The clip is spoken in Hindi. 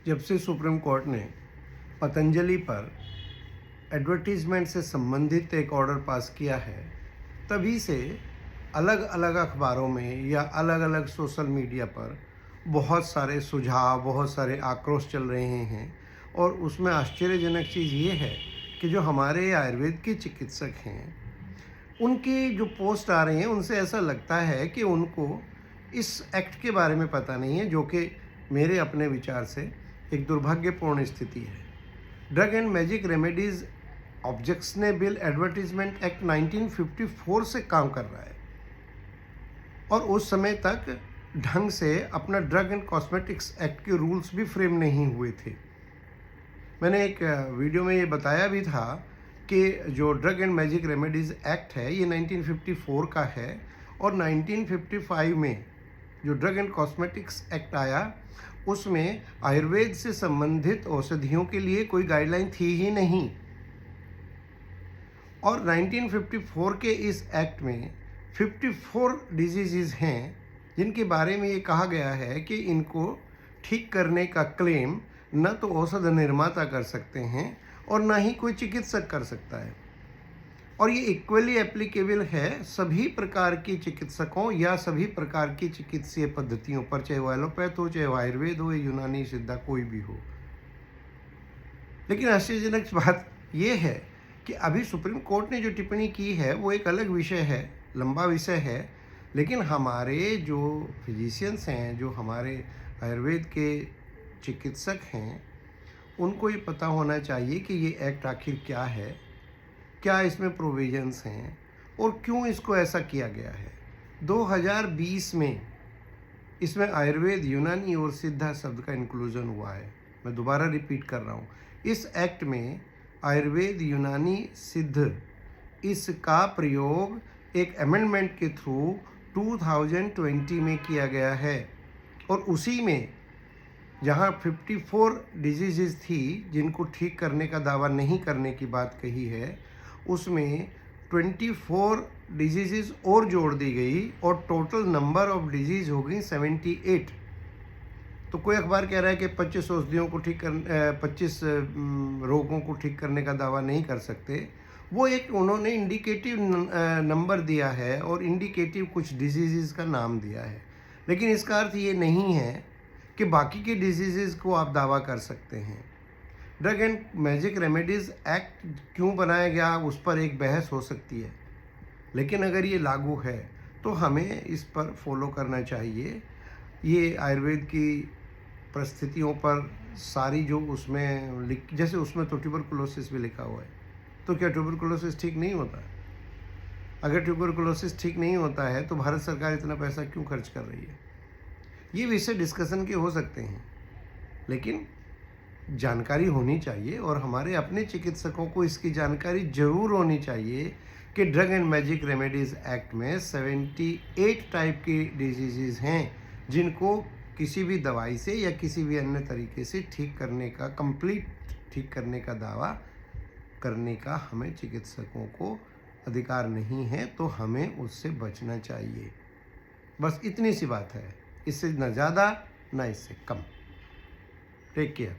जब से सुप्रीम कोर्ट ने पतंजलि पर एडवर्टीज़मेंट से संबंधित एक ऑर्डर पास किया है, तभी से अलग अलग अखबारों में या अलग अलग सोशल मीडिया पर बहुत सारे सुझाव, बहुत सारे आक्रोश चल रहे हैं। और उसमें आश्चर्यजनक चीज़ ये है कि जो हमारे आयुर्वेद के चिकित्सक हैं, उनकी जो पोस्ट आ रही हैं, उनसे ऐसा लगता है कि उनको इस एक्ट के बारे में पता नहीं है, जो कि मेरे अपने विचार से एक दुर्भाग्यपूर्ण स्थिति है। Drug and magic remedies objectionable advertisement act 1954 से काम कर रहा है और उस समय तक ढंग से अपना ड्रग एंड कॉस्मेटिक्स एक्ट के रूल्स भी फ्रेम नहीं हुए थे। मैंने एक वीडियो में ये बताया भी था कि जो drug and magic remedies act है ये 1954 का है और 1955 में जो ड्रग एंड कॉस्मेटिक्स एक्ट आया उसमें आयुर्वेद से संबंधित औषधियों के लिए कोई गाइडलाइन थी ही नहीं। और 1954 के इस एक्ट में 54 डिजीज़ हैं जिनके बारे में ये कहा गया है कि इनको ठीक करने का क्लेम न तो औषध निर्माता कर सकते हैं और न ही कोई चिकित्सक कर सकता है। और ये इक्वली एप्लीकेबल है सभी प्रकार की चिकित्सकों या सभी प्रकार की चिकित्सीय पद्धतियों पर, चाहे वो एलोपैथ हो, चाहे वो आयुर्वेद हो, यूनानी, सिद्धा, कोई भी हो। लेकिन आश्चर्यजनक बात ये है कि अभी सुप्रीम कोर्ट ने जो टिप्पणी की है वो एक अलग विषय है, लंबा विषय है, लेकिन हमारे जो फिजिशियंस हैं, जो हमारे आयुर्वेद के चिकित्सक हैं, उनको ये पता होना चाहिए कि ये एक्ट आखिर क्या है, क्या इसमें प्रोविजंस हैं और क्यों इसको ऐसा किया गया है। 2020 में इसमें आयुर्वेद, यूनानी और सिद्धा शब्द का इंक्लूजन हुआ है। मैं दोबारा रिपीट कर रहा हूँ, इस एक्ट में आयुर्वेद, यूनानी, सिद्ध इसका प्रयोग एक अमेंडमेंट के थ्रू 2020 में किया गया है। और उसी में जहाँ 54 डिजीज़ थी जिनको ठीक करने का दावा नहीं करने की बात कही है, उसमें 24 डिजीज़ और जोड़ दी गई और टोटल नंबर ऑफ डिजीज़ हो गई 78। तो कोई अखबार कह रहा है कि 25 औषधियों को ठीक कर 25 रोगों को ठीक करने का दावा नहीं कर सकते। वो एक उन्होंने इंडिकेटिव नंबर दिया है और इंडिकेटिव कुछ डिजीज़ का नाम दिया है, लेकिन इसका अर्थ ये नहीं है कि बाकी के डिजीज़ को आप दावा कर सकते हैं। Drug and magic remedies act क्यों बनाया गया उस पर एक बहस हो सकती है, लेकिन अगर ये लागू है तो हमें इस पर फॉलो करना चाहिए। ये आयुर्वेद की परिस्थितियों पर सारी जो उसमें जैसे उसमें तो ट्यूबरकुलोसिस भी लिखा हुआ है, तो क्या ट्यूबरकुलोसिस ठीक नहीं होता? अगर ट्यूबरकुलोसिस ठीक नहीं होता है तो भारत सरकार इतना पैसा क्यों खर्च कर रही है? ये विषय डिस्कशन के हो सकते हैं, लेकिन जानकारी होनी चाहिए और हमारे अपने चिकित्सकों को इसकी जानकारी जरूर होनी चाहिए कि drug and magic remedies act में 78 टाइप की डिजीज़ हैं जिनको किसी भी दवाई से या किसी भी अन्य तरीके से ठीक करने का, कंप्लीट ठीक करने का दावा करने का हमें चिकित्सकों को अधिकार नहीं है, तो हमें उससे बचना चाहिए। बस इतनी सी बात है, इससे न ज़्यादा न इससे कम। Take care.